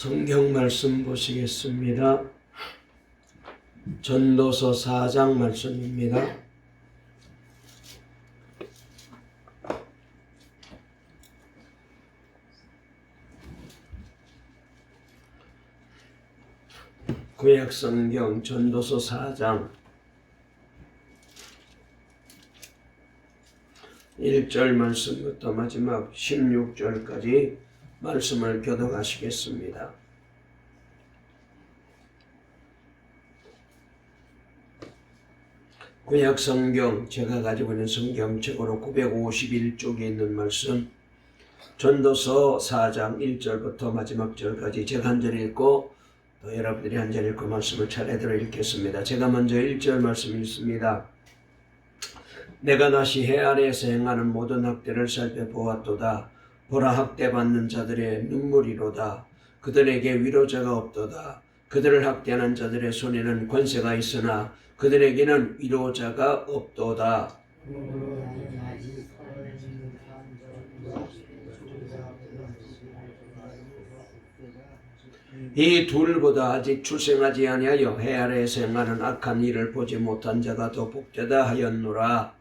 성경 말씀 보시겠습니다. 전도서 4장 말씀입니다. 구약 성경 전도서 4장 1절 말씀부터 마지막 16절까지 말씀을 교독하시겠습니다. 구약 성경, 제가 가지고 있는 성경책으로 951쪽에 있는 말씀, 전도서 4장 1절부터 마지막 절까지 제가 한 절 읽고 또 여러분들이 한 절 읽고 말씀을 차례대로 읽겠습니다. 제가 먼저 1절 말씀 읽습니다. 내가 다시 해 아래에서 행하는 모든 학대를 살펴보았도다. 보라, 학대받는 자들의 눈물이로다. 그들에게 위로자가 없도다. 그들을 학대하는 자들의 손에는 권세가 있으나 그들에게는 위로자가 없도다. 이 둘보다 아직 출생하지 아니하여 해 아래에서 행하는 악한 일을 보지 못한 자가 더 복되다 하였노라.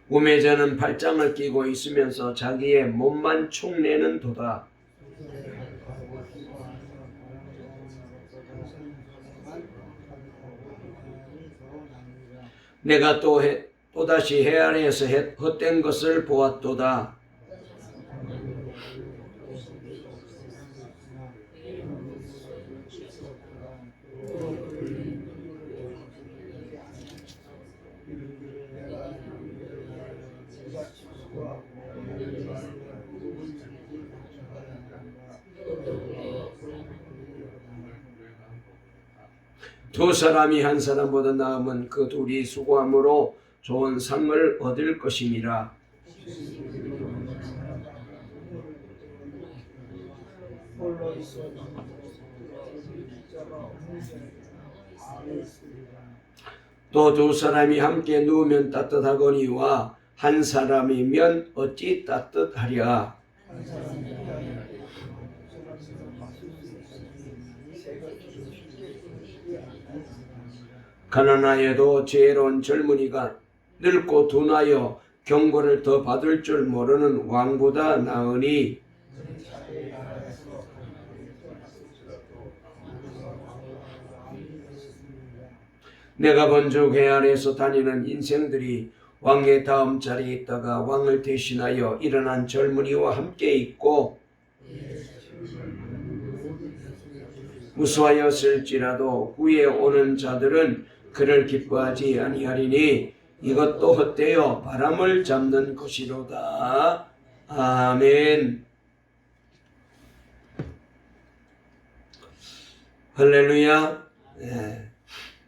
우매자는 발장을 끼고 있으면서 자기의 몸만 축내는 도다. 내가 또다시 해 아래에서 헛된 것을 보았도다. 두 사람이 한 사람보다 나으면 그 둘이 수고함으로 좋은 상을 얻을 것임이라. 또 두 사람이 함께 누우면 따뜻하거니와 한 사람이면 어찌 따뜻하랴. 가난하여도 지혜로운 젊은이가 늙고 둔하여 경고를 더 받을 줄 모르는 왕보다 나으니, 내가 본즉 해 아래에서 다니는 인생들이 왕의 다음 자리에 있다가 왕을 대신하여 일어난 젊은이와 함께 있고 무수하였을지라도 후에 오는 자들은 그를 기뻐하지 아니하리니 이것도 헛되어 바람을 잡는 것이로다. 아멘. 할렐루야. 네.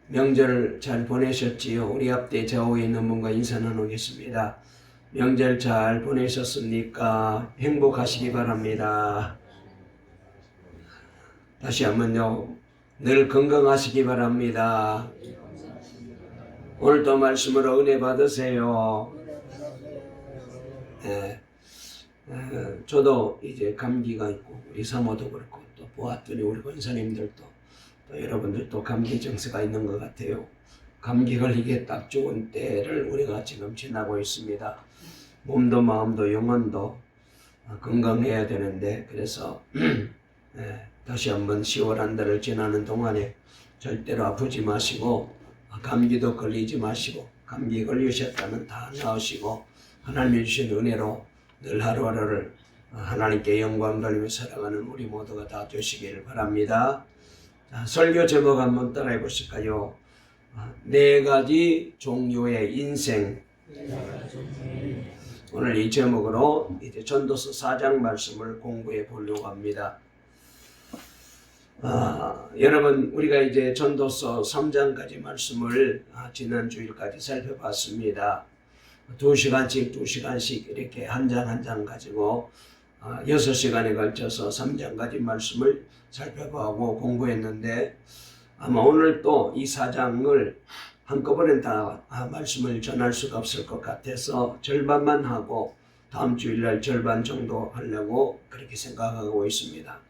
명절 잘 보내셨지요? 우리 앞에 좌우에 있는 분과 인사 나누겠습니다. 명절 잘 보내셨습니까? 행복하시기 바랍니다. 다시 한번요, 늘 건강하시기 바랍니다. 오늘도 말씀으로 은혜 받으세요. 네. 저도 이제 감기가 있고 우리 사모도 그렇고 또 보았더니 우리 권사님들도 또 여러분들도 감기 증세가 있는 것 같아요. 감기 걸리기에 딱 좋은 때를 우리가 지금 지나고 있습니다. 몸도 마음도 영혼도 건강해야 되는데, 그래서 다시 한번 10월 한 달을 지나는 동안에 절대로 아프지 마시고 감기도 걸리지 마시고, 감기 걸리셨다면 다 나으시고 하나님이 주신 은혜로 늘 하루하루를 하나님께 영광 돌리며 살아가는 우리 모두가 다 되시기를 바랍니다. 자, 설교 제목 한번 따라해 보실까요? 네 가지 종류의 인생. 오늘 이 제목으로 이제 전도서 4장 말씀을 공부해 보려고 합니다. 여러분, 우리가 이제 전도서 3장까지 말씀을 지난 주일까지 살펴봤습니다. 2시간씩 이렇게 한 장 한 장 가지고 6시간에 걸쳐서 3장까지 말씀을 살펴보고 공부했는데, 아마 오늘 또 이 4장을 한꺼번에 다 말씀을 전할 수가 없을 것 같아서 절반만 하고 다음 주일날 절반 정도 하려고 그렇게 생각하고 있습니다.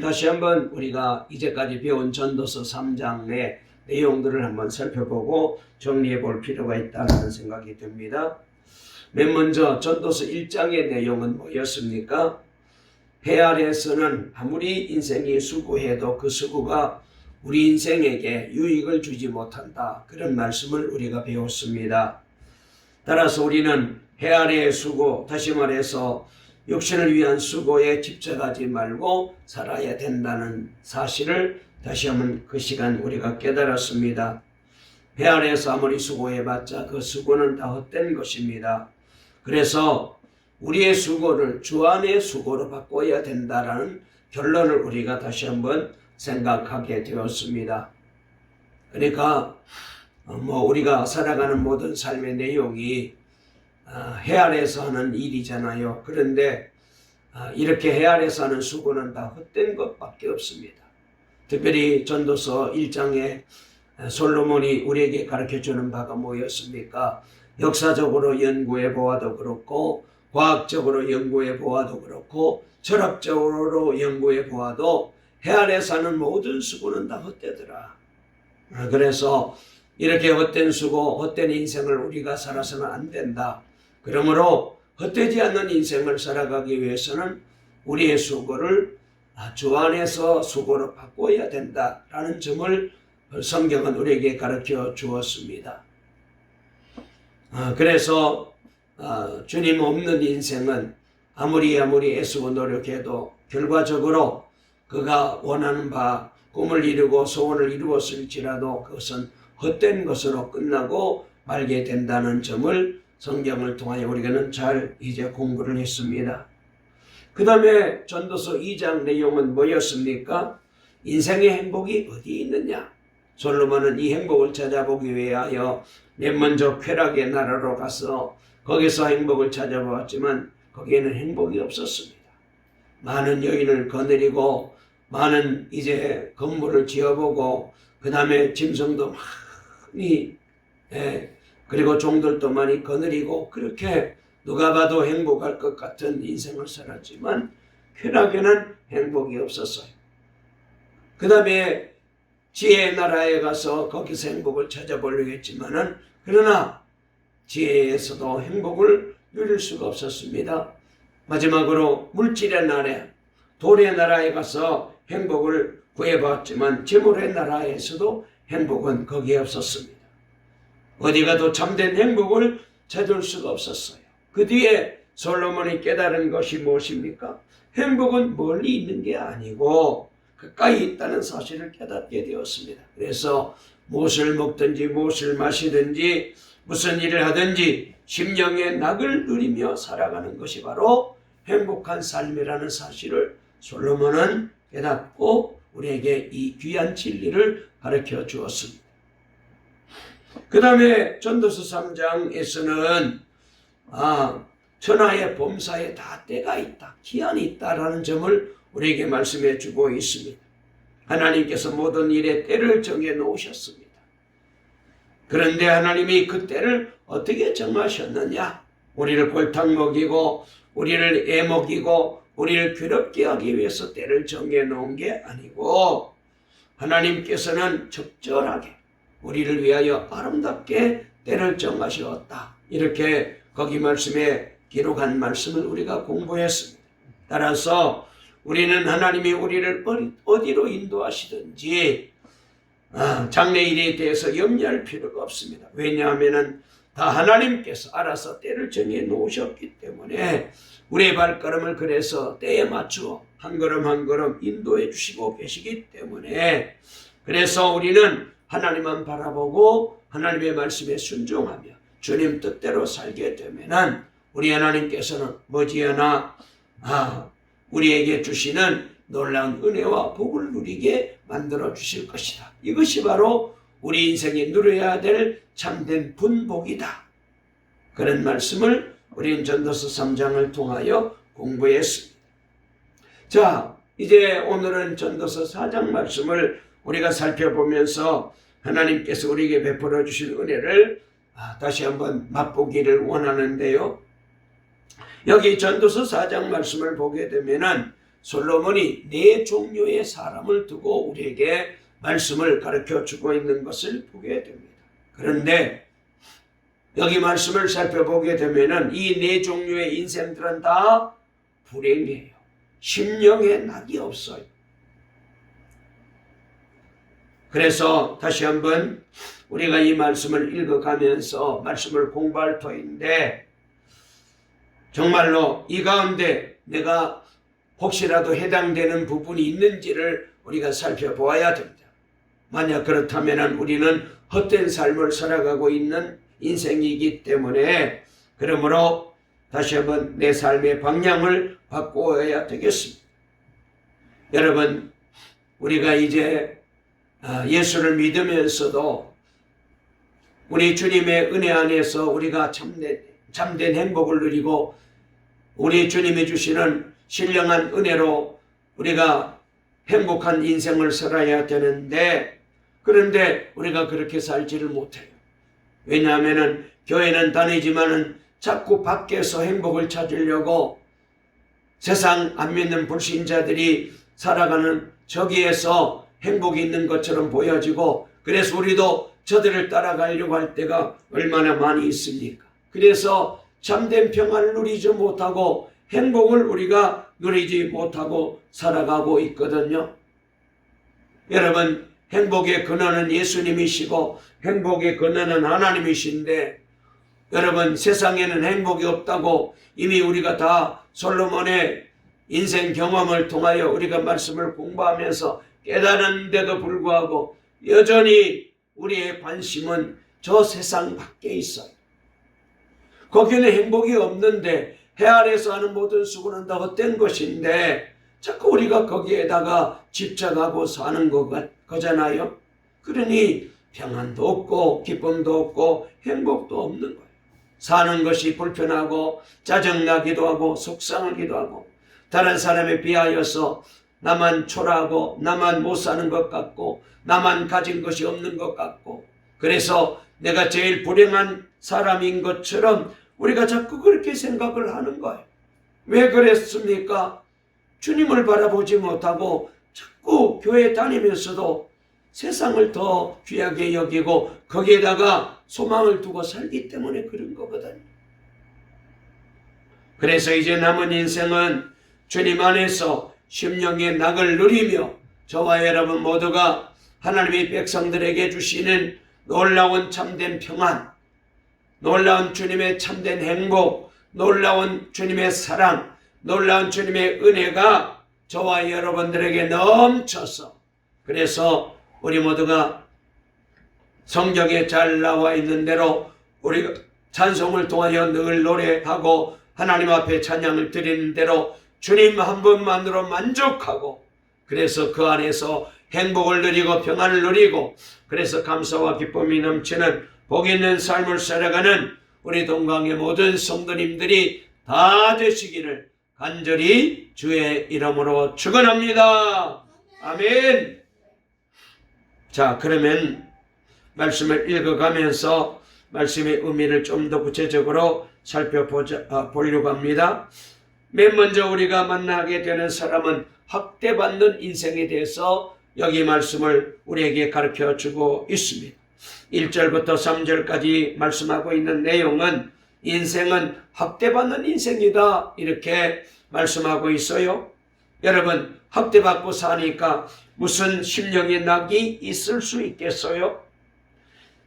다시 한번 우리가 이제까지 배운 전도서 3장의 내용들을 한번 살펴보고 정리해 볼 필요가 있다는 생각이 듭니다. 맨 먼저 전도서 1장의 내용은 뭐였습니까? 해 아래에서는 아무리 인생이 수고해도 그 수고가 우리 인생에게 유익을 주지 못한다. 그런 말씀을 우리가 배웠습니다. 따라서 우리는 해 아래의 수고, 다시 말해서 육신을 위한 수고에 집착하지 말고 살아야 된다는 사실을 다시 한번 그 시간 우리가 깨달았습니다. 해 아래에서 아무리 수고해봤자 그 수고는 다 헛된 것입니다. 그래서 우리의 수고를 주 안의 수고로 바꿔야 된다라는 결론을 우리가 다시 한번 생각하게 되었습니다. 그러니까 우리가 살아가는 모든 삶의 내용이 해 아래에서 하는 일이잖아요. 그런데 이렇게 해 아래에서 하는 수고는 다 헛된 것밖에 없습니다. 특별히 전도서 1장에 솔로몬이 우리에게 가르쳐주는 바가 뭐였습니까? 역사적으로 연구해 보아도 그렇고 과학적으로 연구해 보아도 그렇고 철학적으로 연구해 보아도 해 아래 사는 모든 수고는 다 헛되더라. 그래서 이렇게 헛된 수고, 헛된 인생을 우리가 살아서는 안 된다. 그러므로 헛되지 않는 인생을 살아가기 위해서는 우리의 수고를 주 안에서 수고로 바꿔야 된다라는 점을 성경은 우리에게 가르쳐 주었습니다. 그래서 주님 없는 인생은 아무리 애쓰고 노력해도 결과적으로 그가 원하는 바 꿈을 이루고 소원을 이루었을지라도 그것은 헛된 것으로 끝나고 말게 된다는 점을 성경을 통하여 우리는 잘 이제 공부를 했습니다. 그 다음에 전도서 2장 내용은 뭐였습니까? 인생의 행복이 어디 있느냐? 솔로몬은 이 행복을 찾아보기 위하여 맨 먼저 쾌락의 나라로 가서 거기서 행복을 찾아보았지만 거기에는 행복이 없었습니다. 많은 여인을 거느리고 많은 이제 건물을 지어보고 그 다음에 짐승도 많이 그리고 종들도 많이 거느리고 그렇게 누가 봐도 행복할 것 같은 인생을 살았지만 쾌락에는 행복이 없었어요. 그 다음에 지혜의 나라에 가서 거기서 행복을 찾아보려고 했지만은 그러나 지혜에서도 행복을 누릴 수가 없었습니다. 마지막으로 물질의 나라, 돌의 나라에 가서 행복을 구해봤지만 재물의 나라에서도 행복은 거기에 없었습니다. 어디 가도 참된 행복을 찾을 수가 없었어요. 그 뒤에 솔로몬이 깨달은 것이 무엇입니까? 행복은 멀리 있는 게 아니고 가까이 있다는 사실을 깨닫게 되었습니다. 그래서 무엇을 먹든지 무엇을 마시든지 무슨 일을 하든지 심령의 낙을 누리며 살아가는 것이 바로 행복한 삶이라는 사실을 솔로몬은 깨닫고 우리에게 이 귀한 진리를 가르쳐 주었습니다. 그 다음에 전도서 3장에서는 천하의 범사에 다 때가 있다, 기한이 있다라는 점을 우리에게 말씀해 주고 있습니다. 하나님께서 모든 일에 때를 정해 놓으셨습니다. 그런데 하나님이 그 때를 어떻게 정하셨느냐? 우리를 골탕 먹이고 우리를 애먹이고 우리를 괴롭게 하기 위해서 때를 정해 놓은 게 아니고 하나님께서는 적절하게 우리를 위하여 아름답게 때를 정하셨다. 이렇게 거기 말씀에 기록한 말씀을 우리가 공부했습니다. 따라서 우리는 하나님이 우리를 어디로 인도하시든지 장래일에 대해서 염려할 필요가 없습니다. 왜냐하면 다 하나님께서 알아서 때를 정해 놓으셨기 때문에 우리의 발걸음을 그래서 때에 맞추어 한 걸음 한 걸음 인도해 주시고 계시기 때문에 그래서 우리는 하나님만 바라보고 하나님의 말씀에 순종하며 주님 뜻대로 살게 되면은 우리 하나님께서는 머지않아 우리에게 주시는 놀라운 은혜와 복을 누리게 만들어 주실 것이다. 이것이 바로 우리 인생이 누려야 될 참된 분복이다. 그런 말씀을 우리는 전도서 3장을 통하여 공부했습니다. 자, 이제 오늘은 전도서 4장 말씀을 우리가 살펴보면서 하나님께서 우리에게 베풀어 주신 은혜를 다시 한번 맛보기를 원하는데요. 여기 전도서 4장 말씀을 보게 되면은 솔로몬이 4종류의 사람을 두고 우리에게 말씀을 가르쳐 주고 있는 것을 보게 됩니다. 그런데 여기 말씀을 살펴보게 되면은 이 4종류의 인생들은 다 불행해요. 심령에 낙이 없어요. 그래서 다시 한번 우리가 이 말씀을 읽어가면서 말씀을 공부할 터인데, 정말로 이 가운데 내가 혹시라도 해당되는 부분이 있는지를 우리가 살펴보아야 됩니다. 만약 그렇다면 우리는 헛된 삶을 살아가고 있는 인생이기 때문에, 그러므로 다시 한번 내 삶의 방향을 바꾸어야 되겠습니다. 여러분, 우리가 이제 예수를 믿으면서도 우리 주님의 은혜 안에서 우리가 참된 행복을 누리고 우리 주님이 주시는 신령한 은혜로 우리가 행복한 인생을 살아야 되는데, 그런데 우리가 그렇게 살지를 못해요. 왜냐하면 교회는 다니지만은 자꾸 밖에서 행복을 찾으려고 세상 안 믿는 불신자들이 살아가는 저기에서 행복이 있는 것처럼 보여지고, 그래서 우리도 저들을 따라가려고 할 때가 얼마나 많이 있습니까? 그래서 참된 평안을 누리지 못하고 행복을 우리가 누리지 못하고 살아가고 있거든요. 여러분, 행복의 근원은 예수님이시고 행복의 근원은 하나님이신데, 여러분, 세상에는 행복이 없다고 이미 우리가 다 솔로몬의 인생 경험을 통하여 우리가 말씀을 공부하면서 깨달았는데도 불구하고 여전히 우리의 관심은 저 세상 밖에 있어요. 거기는 행복이 없는데, 해 아래서 하는 모든 수고는 다 헛된 것인데 자꾸 우리가 거기에다가 집착하고 사는 거잖아요. 그러니 평안도 없고 기쁨도 없고 행복도 없는 거예요. 사는 것이 불편하고 짜증나기도 하고 속상하기도 하고, 다른 사람에 비하여서 나만 초라하고 나만 못 사는 것 같고 나만 가진 것이 없는 것 같고, 그래서 내가 제일 불행한 사람인 것처럼 우리가 자꾸 그렇게 생각을 하는 거예요. 왜 그랬습니까? 주님을 바라보지 못하고 자꾸 교회 다니면서도 세상을 더 귀하게 여기고 거기에다가 소망을 두고 살기 때문에 그런 거거든요. 그래서 이제 남은 인생은 주님 안에서 심령의 낙을 누리며 저와 여러분 모두가 하나님의 백성들에게 주시는 놀라운 참된 평안, 놀라운 주님의 참된 행복, 놀라운 주님의 사랑, 놀라운 주님의 은혜가 저와 여러분들에게 넘쳐서, 그래서 우리 모두가 성경에 잘 나와 있는 대로 우리가 찬송을 통하여 늘 노래하고 하나님 앞에 찬양을 드리는 대로 주님 한 분만으로 만족하고, 그래서 그 안에서 행복을 누리고 평안을 누리고, 그래서 감사와 기쁨이 넘치는 복 있는 삶을 살아가는 우리 동강의 모든 성도님들이 다 되시기를 간절히 주의 이름으로 축원합니다. 아멘. 자, 그러면 말씀을 읽어가면서 말씀의 의미를 좀 더 구체적으로 살펴보려고 합니다. 맨 먼저 우리가 만나게 되는 사람은 학대받는 인생에 대해서 여기 말씀을 우리에게 가르쳐 주고 있습니다. 1절부터 3절까지 말씀하고 있는 내용은 인생은 학대받는 인생이다, 이렇게 말씀하고 있어요. 여러분, 학대받고 사니까 무슨 심령의 낙이 있을 수 있겠어요?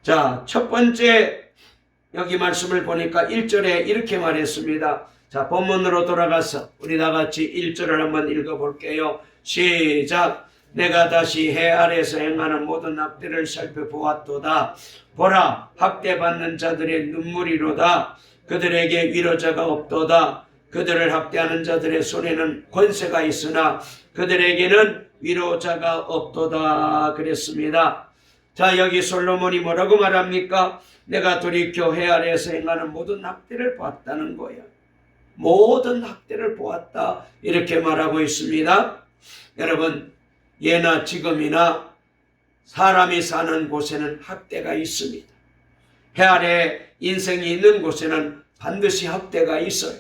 자, 첫 번째 여기 말씀을 보니까 1절에 이렇게 말했습니다. 자, 본문으로 돌아가서 우리 다같이 1절을 한번 읽어볼게요. 시작. 내가 다시 해 아래에서 행하는 모든 학대를 살펴보았도다. 보라, 학대받는 자들의 눈물이로다. 그들에게 위로자가 없도다. 그들을 학대하는 자들의 손에는 권세가 있으나 그들에게는 위로자가 없도다. 그랬습니다. 자, 여기 솔로몬이 뭐라고 말합니까? 내가 돌이켜 해 아래에서 행하는 모든 학대를 보았다는 거예요. 모든 학대를 보았다, 이렇게 말하고 있습니다. 여러분, 예나 지금이나 사람이 사는 곳에는 학대가 있습니다. 해 아래 인생이 있는 곳에는 반드시 학대가 있어요.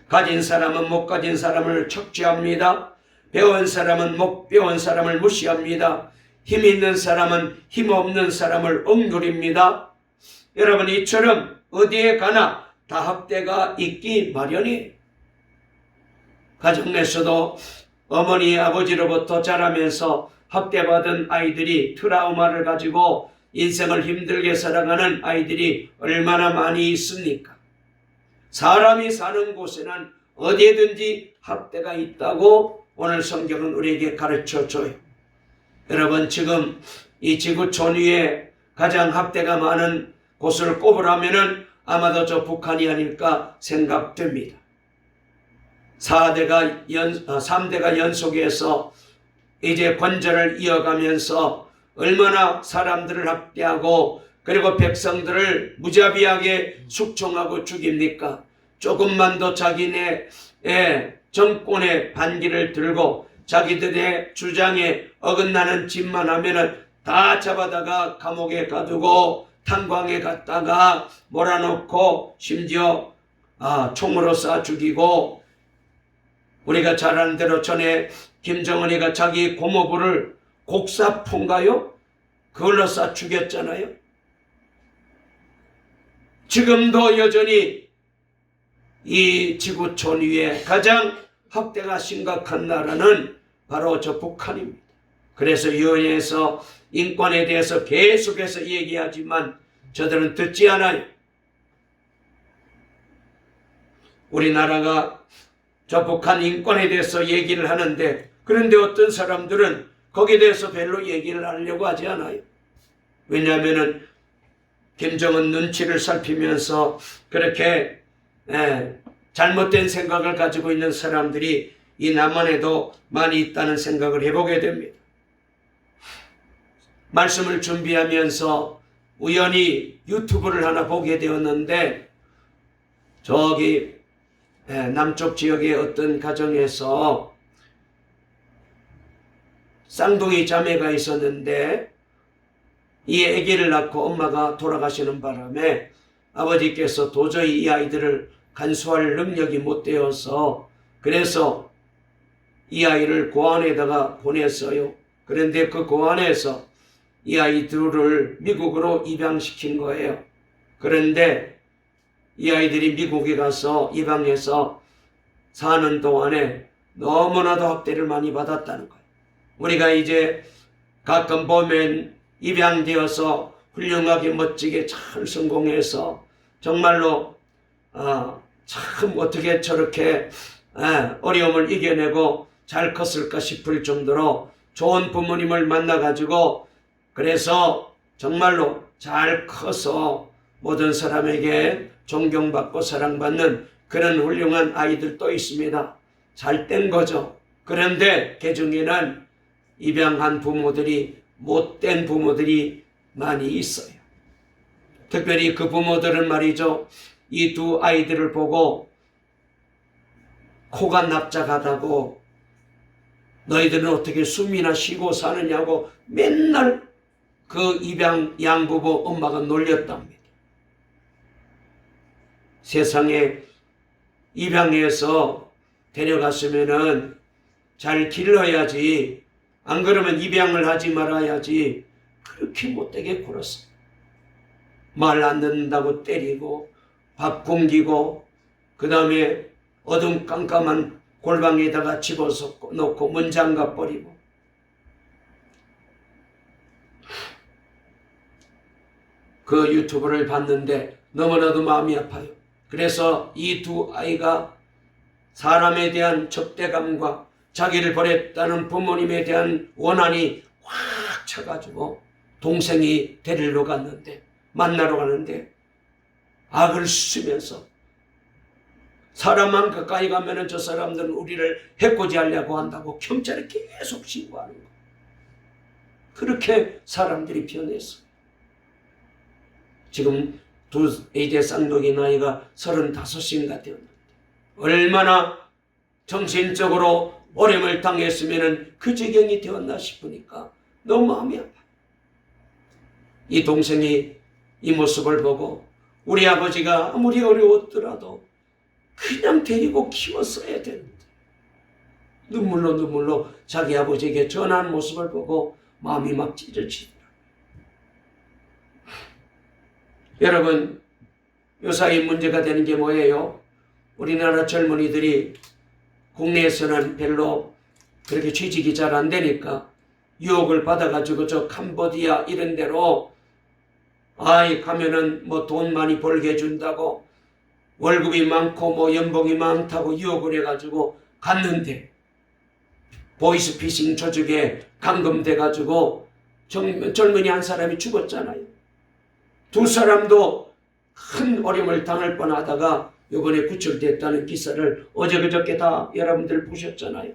가진 사람은 못 가진 사람을 척지합니다. 배운 사람은 못 배운 사람을 무시합니다. 힘 있는 사람은 힘 없는 사람을 억누립니다. 여러분, 이처럼 어디에 가나 다 학대가 있기 마련이에요. 가정 내에서도 어머니 아버지로부터 자라면서 학대받은 아이들이 트라우마를 가지고 인생을 힘들게 살아가는 아이들이 얼마나 많이 있습니까? 사람이 사는 곳에는 어디에든지 학대가 있다고 오늘 성경은 우리에게 가르쳐줘요. 여러분, 지금 이 지구촌 위에 가장 학대가 많은 곳을 꼽으라면 아마도 저 북한이 아닐까 생각됩니다. 3대가 연속해서 이제 권좌를 이어가면서 얼마나 사람들을 학대하고 그리고 백성들을 무자비하게 숙청하고 죽입니까? 조금만 더 자기네 정권의 반기를 들고 자기들의 주장에 어긋나는 짓만 하면은 다 잡아다가 감옥에 가두고 탄광에 갔다가 몰아넣고 심지어 총으로 쏴 죽이고, 우리가 잘 아는 대로 전에 김정은이가 자기 고모부를 곡사포인가요? 그걸로 쏴 죽였잖아요. 지금도 여전히 이 지구촌 위에 가장 학대가 심각한 나라는 바로 저 북한입니다. 그래서 유엔에서 인권에 대해서 계속해서 얘기하지만 저들은 듣지 않아요. 우리나라가 저 북한 인권에 대해서 얘기를 하는데, 그런데 어떤 사람들은 거기에 대해서 별로 얘기를 하려고 하지 않아요. 왜냐하면 김정은 눈치를 살피면서 그렇게 잘못된 생각을 가지고 있는 사람들이 이 남한에도 많이 있다는 생각을 해보게 됩니다. 말씀을 준비하면서 우연히 유튜브를 하나 보게 되었는데, 저기 남쪽 지역의 어떤 가정에서 쌍둥이 자매가 있었는데 이 아기를 낳고 엄마가 돌아가시는 바람에 아버지께서 도저히 이 아이들을 간수할 능력이 못 되어서 그래서 이 아이를 고아원에다가 보냈어요. 그런데 그 고아원에서 이 아이 둘을 미국으로 입양시킨 거예요. 그런데 이 아이들이 미국에 가서 입양해서 사는 동안에 너무나도 학대를 많이 받았다는 거예요. 우리가 이제 가끔 보면 입양되어서 훌륭하게 멋지게 잘 성공해서 정말로 참 어떻게 저렇게 어려움을 이겨내고 잘 컸을까 싶을 정도로 좋은 부모님을 만나가지고 그래서 정말로 잘 커서 모든 사람에게 존경받고 사랑받는 그런 훌륭한 아이들도 있습니다. 잘 된 거죠. 그런데 그 중에는 입양한 부모들이 못된 부모들이 많이 있어요. 특별히 그 부모들은 말이죠, 이 두 아이들을 보고 코가 납작하다고 너희들은 어떻게 숨이나 쉬고 사느냐고 맨날 그 입양 양부부 엄마가 놀렸답니다. 세상에 입양해서 데려갔으면은 잘 길러야지, 안 그러면 입양을 하지 말아야지. 그렇게 못되게 굴었어요. 말 안 듣는다고 때리고 밥 굶기고 그 다음에 어둠 깜깜한 골방에다가 집어넣고 놓고 문 잠가 버리고. 그 유튜브를 봤는데 너무나도 마음이 아파요. 그래서 이 두 아이가 사람에 대한 적대감과 자기를 버렸다는 부모님에 대한 원한이 확 차가지고 동생이 데리러 갔는데, 만나러 가는데 악을 쓰면서 사람만 가까이 가면은 저 사람들은 우리를 해코지하려고 한다고 경찰에 계속 신고하는 거예요. 그렇게 사람들이 변했어요. 지금 두 애대 쌍둥이 나이가 35인가 되었는데 얼마나 정신적으로 어려움을 당했으면 그 지경이 되었나 싶으니까 너무 마음이 아파. 이 동생이 이 모습을 보고 우리 아버지가 아무리 어려웠더라도 그냥 데리고 키웠어야 되는데 눈물로 자기 아버지에게 전하는 모습을 보고 마음이 막 찢어지더라. 여러분, 요사이 문제가 되는 게 뭐예요? 우리나라 젊은이들이 국내에서는 별로 그렇게 취직이 잘 안 되니까 유혹을 받아가지고 저 캄보디아 이런 데로 가면은 뭐 돈 많이 벌게 해준다고 월급이 많고 뭐 연봉이 많다고 유혹을 해가지고 갔는데 보이스피싱 조직에 감금돼가지고 젊은이 한 사람이 죽었잖아요. 두 사람도 큰 어려움을 당할 뻔하다가 이번에 구출됐다는 기사를 어저께 다 여러분들 보셨잖아요.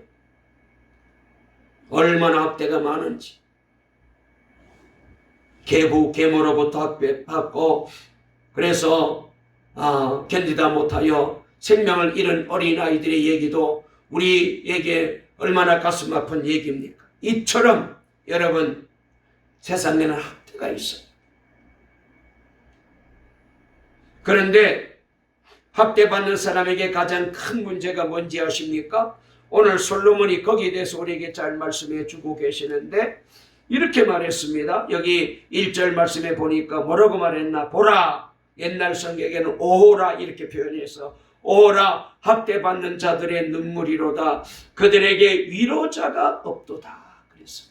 얼마나 학대가 많은지. 계모로부터 학대받고 그래서 견디다 못하여 생명을 잃은 어린아이들의 얘기도 우리에게 얼마나 가슴 아픈 얘기입니까? 이처럼 여러분 세상에는 학대가 있어요. 그런데 학대받는 사람에게 가장 큰 문제가 뭔지 아십니까? 오늘 솔로몬이 거기에 대해서 우리에게 잘 말씀해 주고 계시는데 이렇게 말했습니다. 여기 1절 말씀에 보니까 뭐라고 말했나? 보라, 옛날 성경에는 오호라 이렇게 표현해서 오호라, 학대받는 자들의 눈물이로다. 그들에게 위로자가 없도다. 그래서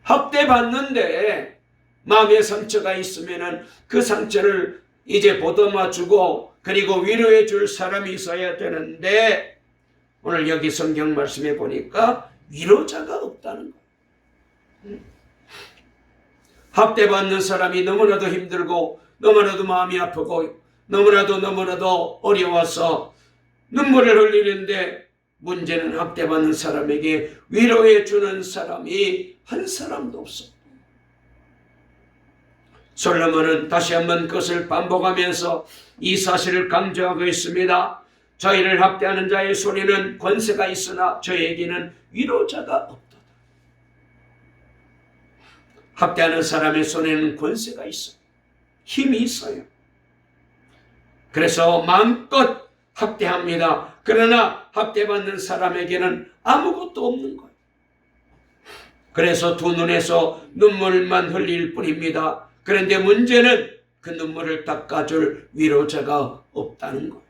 학대받는데 마음의 상처가 있으면은 그 상처를 이제 보듬어주고 그리고 위로해 줄 사람이 있어야 되는데 오늘 여기 성경 말씀에 보니까 위로자가 없다는 거예요. 학대받는 사람이 너무나도 힘들고 너무나도 마음이 아프고 너무나도 어려워서 눈물을 흘리는데 문제는 학대받는 사람에게 위로해 주는 사람이 한 사람도 없어. 솔로몬은 다시 한번 그것을 반복하면서 이 사실을 강조하고 있습니다. 저희를 학대하는 자의 손에는 권세가 있으나 저에게는 위로자가 없도다. 학대하는 사람의 손에는 권세가 있어요. 힘이 있어요. 그래서 마음껏 학대합니다. 그러나 학대받는 사람에게는 아무것도 없는 거예요. 그래서 두 눈에서 눈물만 흘릴 뿐입니다. 그런데 문제는 그 눈물을 닦아줄 위로자가 없다는 거예요.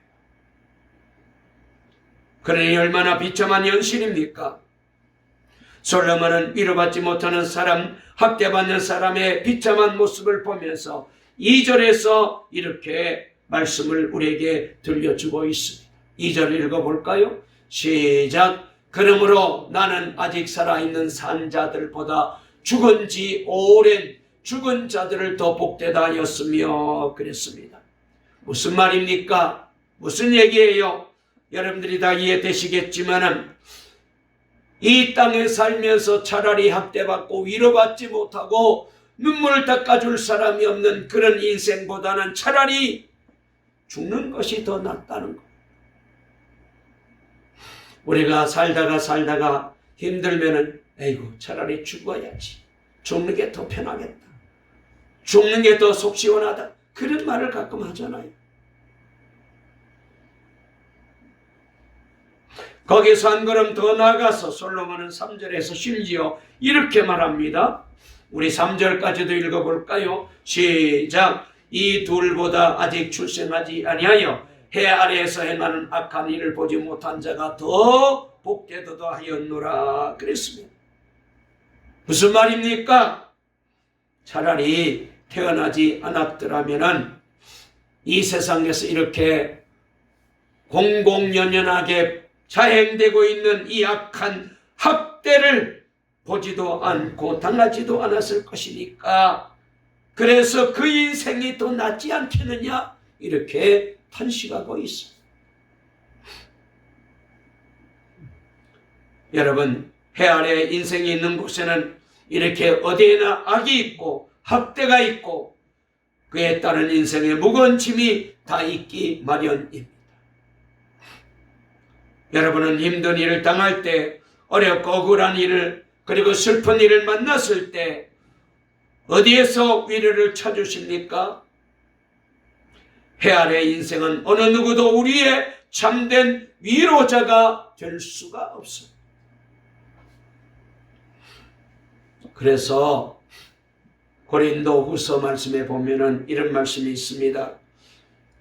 그러니 얼마나 비참한 현실입니까? 솔로몬은 위로받지 못하는 사람, 학대받는 사람의 비참한 모습을 보면서 2절에서 이렇게 말씀을 우리에게 들려주고 있습니다. 2절 읽어볼까요? 시작. 그러므로 나는 아직 살아있는 산 자들보다 죽은 지 오랜 죽은 자들을 더 복되다 하였으며 그랬습니다. 무슨 말입니까? 무슨 얘기예요? 여러분들이 다 이해되시겠지만은 이 땅에 살면서 차라리 학대받고 위로받지 못하고 눈물을 닦아줄 사람이 없는 그런 인생보다는 차라리 죽는 것이 더 낫다는 거예요. 우리가 살다가 힘들면은 에이구 차라리 죽어야지. 죽는 게 더 편하겠다. 죽는 게 더 속 시원하다. 그런 말을 가끔 하잖아요. 거기서 한 걸음 더 나아가서 솔로몬은 3절에서 심지어 이렇게 말합니다. 우리 3절까지도 읽어볼까요? 시작. 이 둘보다 아직 출생하지 아니하여 해 아래에서 행하는 악한 일을 보지 못한 자가 더 복되도다 하였노라 그랬습니다. 무슨 말입니까? 차라리 태어나지 않았더라면은 이 세상에서 이렇게 공공연연하게 자행되고 있는 이 악한 학대를 보지도 않고 당하지도 않았을 것이니까 그래서 그 인생이 더 낫지 않겠느냐 이렇게 탄식하고 있어요. 여러분 해 아래 인생이 있는 곳에는 이렇게 어디에나 악이 있고 학대가 있고 그에 따른 인생의 무거운 짐이 다 있기 마련입니다. 여러분은 힘든 일을 당할 때 어렵고 억울한 일을 그리고 슬픈 일을 만났을 때 어디에서 위로를 찾으십니까? 해 아래 인생은 어느 누구도 우리의 참된 위로자가 될 수가 없어요. 그래서 고린도 후서 말씀에 보면은 이런 말씀이 있습니다.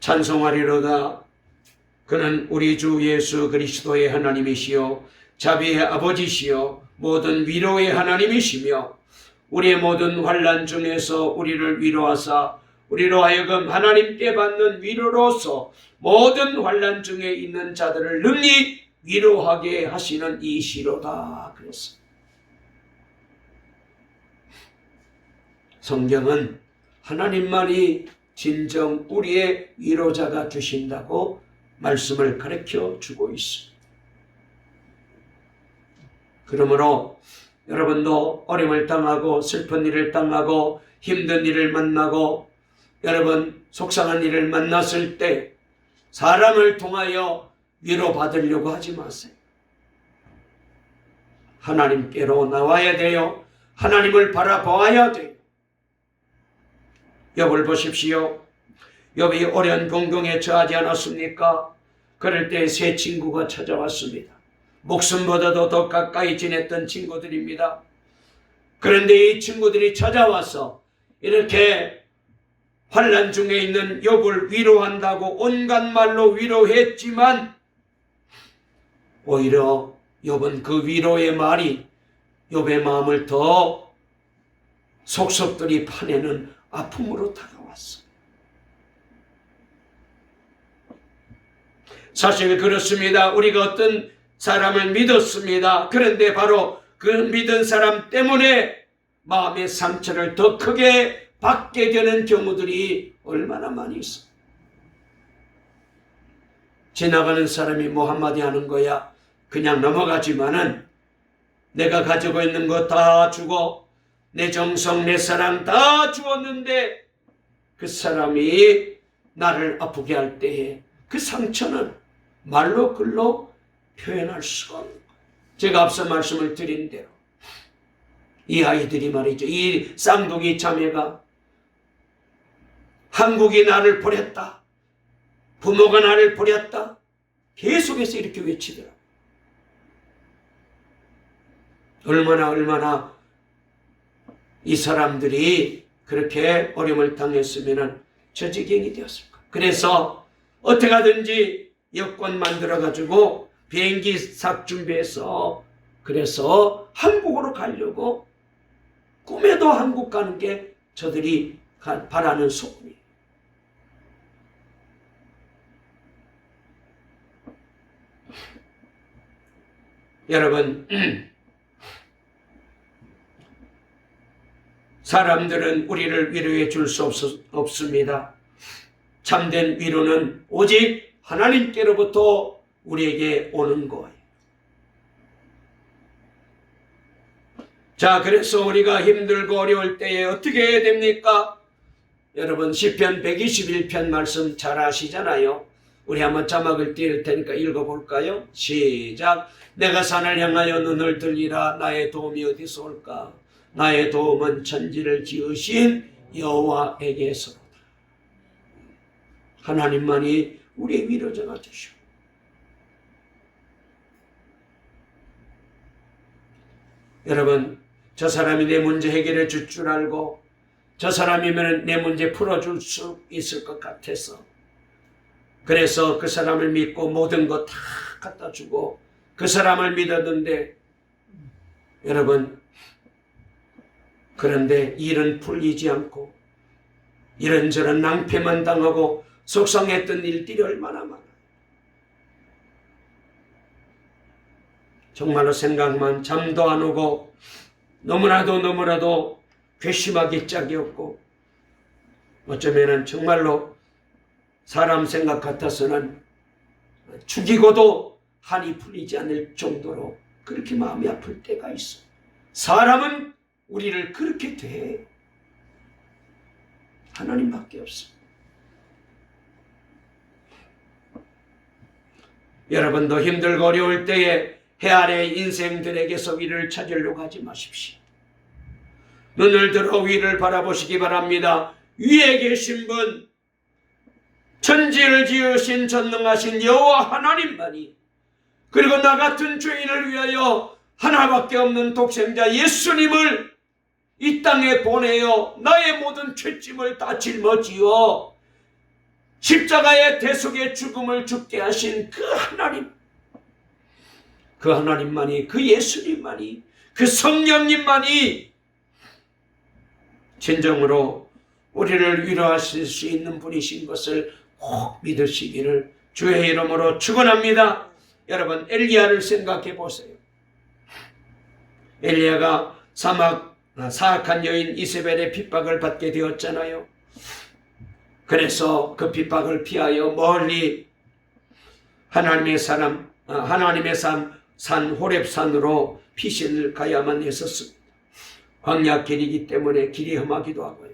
찬송하리로다. 그는 우리 주 예수 그리스도의 하나님이시요 자비의 아버지시요 모든 위로의 하나님이시며 우리의 모든 환난 중에서 우리를 위로하사 우리로 하여금 하나님께 받는 위로로서 모든 환난 중에 있는 자들을 능히 위로하게 하시는 이시로다. 그랬어요. 성경은 하나님만이 진정 우리의 위로자가 되신다고 말씀을 가르쳐 주고 있습니다. 그러므로 여러분도 어려움을 당하고 슬픈 일을 당하고 힘든 일을 만나고 여러분 속상한 일을 만났을 때 사람을 통하여 위로받으려고 하지 마세요. 하나님께로 나와야 돼요. 하나님을 바라보아야 돼요. 욥을 보십시오. 욥이 어려운 공경에 처하지 않았습니까? 그럴 때 세 친구가 찾아왔습니다. 목숨보다도 더 가까이 지냈던 친구들입니다. 그런데 이 친구들이 찾아와서 이렇게 환난 중에 있는 욥을 위로한다고 온갖 말로 위로했지만 오히려 욥은 그 위로의 말이 욥의 마음을 더 속속들이 파내는 아픔으로 다가왔어. 사실 그렇습니다. 우리가 어떤 사람을 믿었습니다. 그런데 바로 그 믿은 사람 때문에 마음의 상처를 더 크게 받게 되는 경우들이 얼마나 많이 있어. 지나가는 사람이 뭐 한마디 하는 거야 그냥 넘어가지만은 내가 가지고 있는 거 다 주고 내 정성 내 사랑 다 주었는데 그 사람이 나를 아프게 할 때에 그 상처는 말로 글로 표현할 수가 없는 거예요. 제가 앞서 말씀을 드린 대로 이 아이들이 말이죠. 이 쌍둥이 자매가 한국이 나를 버렸다. 부모가 나를 버렸다. 계속해서 이렇게 외치더라. 얼마나 이 사람들이 그렇게 어려움을 당했으면 저 지경이 되었을까. 그래서 어떻게 하든지 여권 만들어가지고 비행기 싹 준비해서 그래서 한국으로 가려고 꿈에도 한국 가는 게 저들이 바라는 소원이에요. 여러분 사람들은 우리를 위로해 줄 수 없습니다. 참된 위로는 오직 하나님께로부터 우리에게 오는 거예요. 자, 그래서 우리가 힘들고 어려울 때에 어떻게 해야 됩니까? 여러분 시편 121편 말씀 잘 아시잖아요. 우리 한번 자막을 띄울 테니까 읽어볼까요? 시작. 내가 산을 향하여 눈을 들리라. 나의 도움이 어디서 올까? 나의 도움은 천지를 지으신 여호와에게서로다. 하나님만이 우리의 위로자가 되셔. 여러분 저 사람이 내 문제 해결해 줄 줄 알고 저 사람이면 내 문제 풀어줄 수 있을 것 같아서 그래서 그 사람을 믿고 모든 거 다 갖다 주고 그 사람을 믿었는데 여러분 그런데 일은 풀리지 않고 이런저런 낭패만 당하고 속상했던 일들이 얼마나 많아요. 정말로 생각만 잠도 안 오고 너무나도 괘씸하기 짝이 없고 어쩌면은 정말로 사람 생각 같아서는 죽이고도 한이 풀리지 않을 정도로 그렇게 마음이 아플 때가 있어. 사람은 우리를 그렇게 돼. 하나님밖에 없어. 여러분도 힘들고 어려울 때에 해 아래 인생들에게서 위를 찾으려고 하지 마십시오. 눈을 들어 위를 바라보시기 바랍니다. 위에 계신 분, 천지를 지으신 전능하신 여호와 하나님만이, 그리고 나 같은 죄인을 위하여 하나밖에 없는 독생자 예수님을 이 땅에 보내어 나의 모든 죄짐을 다 짊어지어 십자가의 대속의 죽음을 죽게 하신 그 하나님, 그 하나님만이, 그 예수님만이, 그 성령님만이 진정으로 우리를 위로하실 수 있는 분이신 것을 꼭 믿으시기를 주의 이름으로 축원합니다. 여러분, 엘리야를 생각해 보세요. 엘리야가 사악한 여인 이세벨의 핍박을 받게 되었잖아요. 그래서 그 핍박을 피하여 멀리 하나님의 산 호렙산으로 피신을 가야만 했었습니다. 광야 길이기 때문에 길이 험하기도 하고요.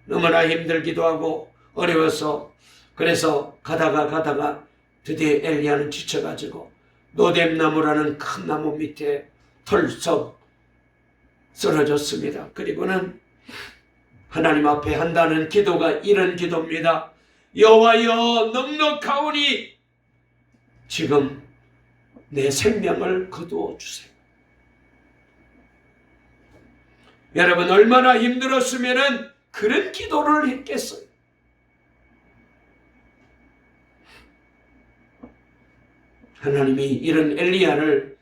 너무나 힘들기도 하고 어려워서, 그래서 가다가 드디어 엘리야는 지쳐가지고 노뎀나무라는 큰 나무 밑에 털썩 쓰러졌습니다. 그리고는 하나님 앞에 한다는 기도가 이런 기도입니다. 여호와여, 넉넉하오니 지금 내 생명을 거두어 주세요. 여러분, 얼마나 힘들었으면 그런 기도를 했겠어요. 하나님이 이런 엘리야를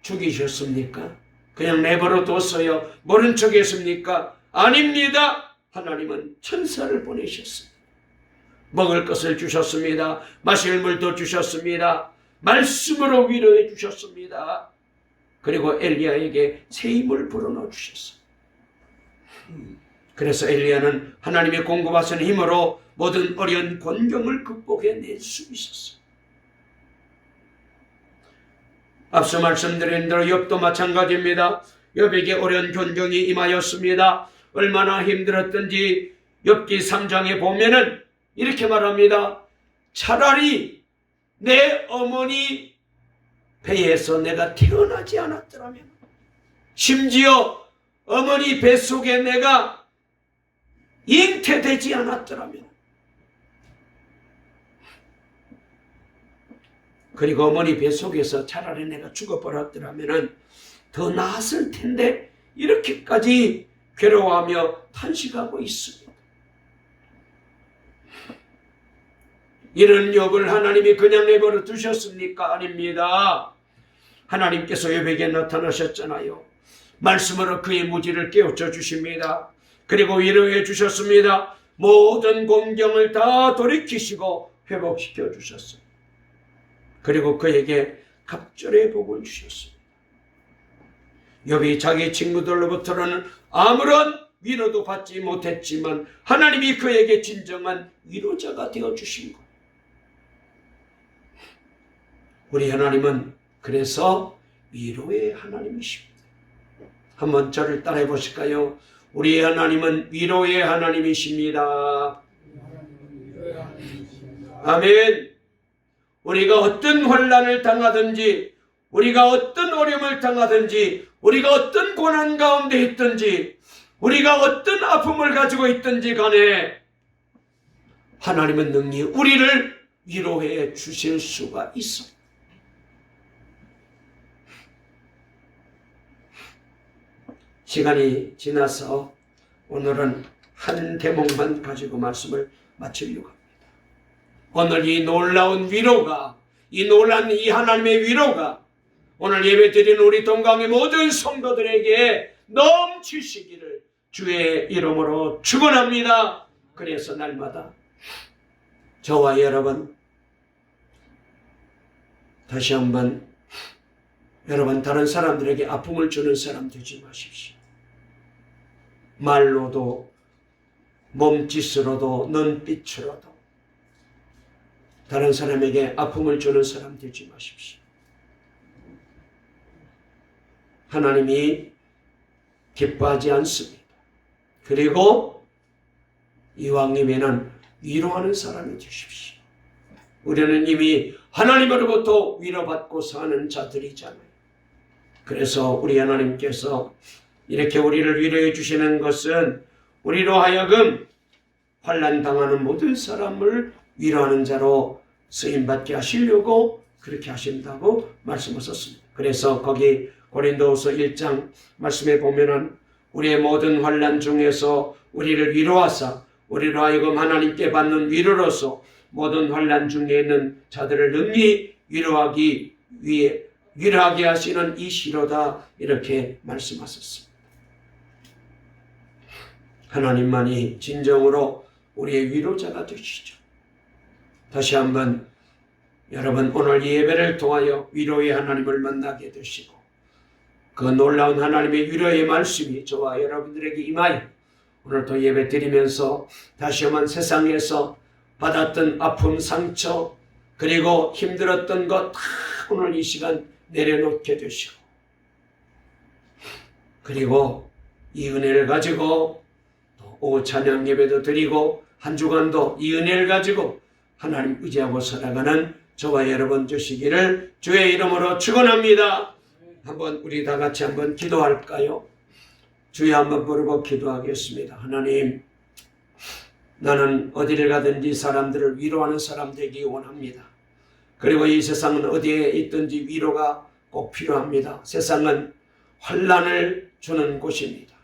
죽이셨습니까? 그냥 내버려 뒀어요? 모른 척 했습니까? 아닙니다. 하나님은 천사를 보내셨습니다. 먹을 것을 주셨습니다. 마실 물도 주셨습니다. 말씀으로 위로해 주셨습니다. 그리고 엘리야에게 새 힘을 불어넣어 주셨어요. 그래서 엘리야는 하나님의 공급하시는 힘으로 모든 어려운 곤경을 극복해낼 수 있었어요. 앞서 말씀드린 대로 욥도 마찬가지입니다. 욥에게 어려운 곤경이 임하였습니다. 얼마나 힘들었던지 욥기 3장에 보면은 이렇게 말합니다. 차라리 내 어머니 배에서 내가 태어나지 않았더라면, 심지어 어머니 뱃속에 내가 잉태되지 않았더라면, 그리고 어머니 뱃속에서 차라리 내가 죽어버렸더라면 더 나았을 텐데 이렇게까지 괴로워하며 탄식하고 있습니다. 이런 욥을 하나님이 그냥 내버려 두셨습니까? 아닙니다. 하나님께서 욥에게 나타나셨잖아요. 말씀으로 그의 무지를 깨우쳐 주십니다. 그리고 위로해 주셨습니다. 모든 공경을 다 돌이키시고 회복시켜 주셨습니다. 그리고 그에게 갑절의 복을 주셨습니다. 욥이 자기 친구들로부터는 아무런 위로도 받지 못했지만 하나님이 그에게 진정한 위로자가 되어주신 것. 우리 하나님은 그래서 위로의 하나님이십니다. 한번 저를 따라해 보실까요? 우리 하나님은 위로의 하나님이십니다. 아멘. 우리가 어떤 환난을 당하든지, 우리가 어떤 어려움을 당하든지, 우리가 어떤 고난 가운데 있든지, 우리가 어떤 아픔을 가지고 있든지 간에 하나님은 능히 우리를 위로해 주실 수가 있습니다. 시간이 지나서 오늘은 한 대목만 가지고 말씀을 마치려고 합니다. 오늘 이 놀라운 위로가, 이 놀란 이 하나님의 위로가 오늘 예배드리는 우리 동강의 모든 성도들에게 넘치시기를 주의 이름으로 축원합니다. 그래서 날마다 저와 여러분, 다시 한번 여러분, 다른 사람들에게 아픔을 주는 사람 되지 마십시오. 말로도, 몸짓으로도, 눈빛으로도 다른 사람에게 아픔을 주는 사람 되지 마십시오. 하나님이 기뻐하지 않습니다. 그리고 이왕이면은 위로하는 사람이 되십시오. 우리는 이미 하나님으로부터 위로받고 사는 자들이잖아요. 그래서 우리 하나님께서 이렇게 우리를 위로해 주시는 것은 우리로 하여금 환난 당하는 모든 사람을 위로하는 자로 쓰임받게 하시려고 그렇게 하신다고 말씀하셨습니다. 그래서 거기 고린도후서 1장 말씀에 보면은 우리의 모든 환난 중에서 우리를 위로하사 우리로 하여금 하나님께 받는 위로로서 모든 환난 중에 있는 자들을 능히 위로하기 위해 위로하게 하시는 이 시로다 이렇게 말씀하셨습니다. 하나님만이 진정으로 우리의 위로자가 되시죠. 다시 한번 여러분 오늘 이 예배를 통하여 위로의 하나님을 만나게 되시고 그 놀라운 하나님의 위로의 말씀이 저와 여러분들에게 임하여 오늘도 예배 드리면서 다시 한번 세상에서 받았던 아픔, 상처 그리고 힘들었던 것 다 오늘 이 시간 내려놓게 되시고 그리고 이 은혜를 가지고 또 오후 찬양 예배도 드리고 한 주간도 이 은혜를 가지고 하나님 의지하고 살아가는 저와 여러분 되시기를 주의 이름으로 축원합니다. 한번 우리 다 같이 한번 기도할까요? 주여 한번 부르고 기도하겠습니다. 하나님, 나는 어디를 가든지 사람들을 위로하는 사람 되기 원합니다. 그리고 이 세상은 어디에 있든지 위로가 꼭 필요합니다. 세상은 환난을 주는 곳입니다.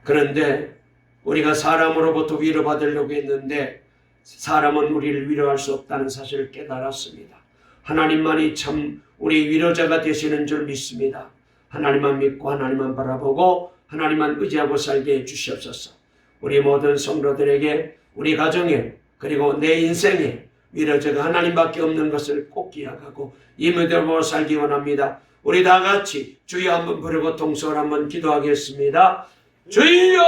그런데 우리가 사람으로부터 위로받으려고 했는데 사람은 우리를 위로할 수 없다는 사실을 깨달았습니다. 하나님만이 참 우리 위로자가 되시는 줄 믿습니다. 하나님만 믿고 하나님만 바라보고 하나님만 의지하고 살게 해주시옵소서. 우리 모든 성도들에게 우리 가정에 그리고 내 인생에 위로자가 하나님밖에 없는 것을 꼭 기억하고 이 믿음으로 살기 원합니다. 우리 다 같이 주여 한번 부르고 통성을 한번 기도하겠습니다. 주여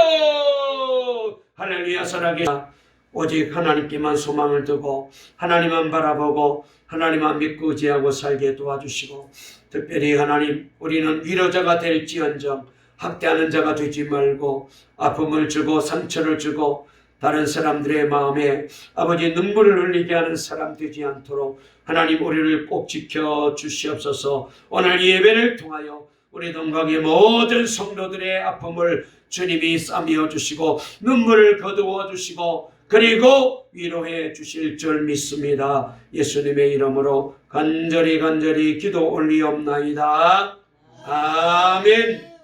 할렐루야. 살아계시다. 오직 하나님께만 소망을 두고 하나님만 바라보고 하나님만 믿고 의지하고 살게 도와주시고 특별히 하나님 우리는 위로자가 될지언정 학대하는 자가 되지 말고 아픔을 주고 상처를 주고 다른 사람들의 마음에 아버지 눈물을 흘리게 하는 사람 되지 않도록 하나님 우리를 꼭 지켜주시옵소서. 오늘 이 예배를 통하여 우리 동강의 모든 성도들의 아픔을 주님이 싸매어 주시고 눈물을 거두어 주시고 그리고 위로해 주실 줄 믿습니다. 예수님의 이름으로 간절히 기도 올리옵나이다. 아멘.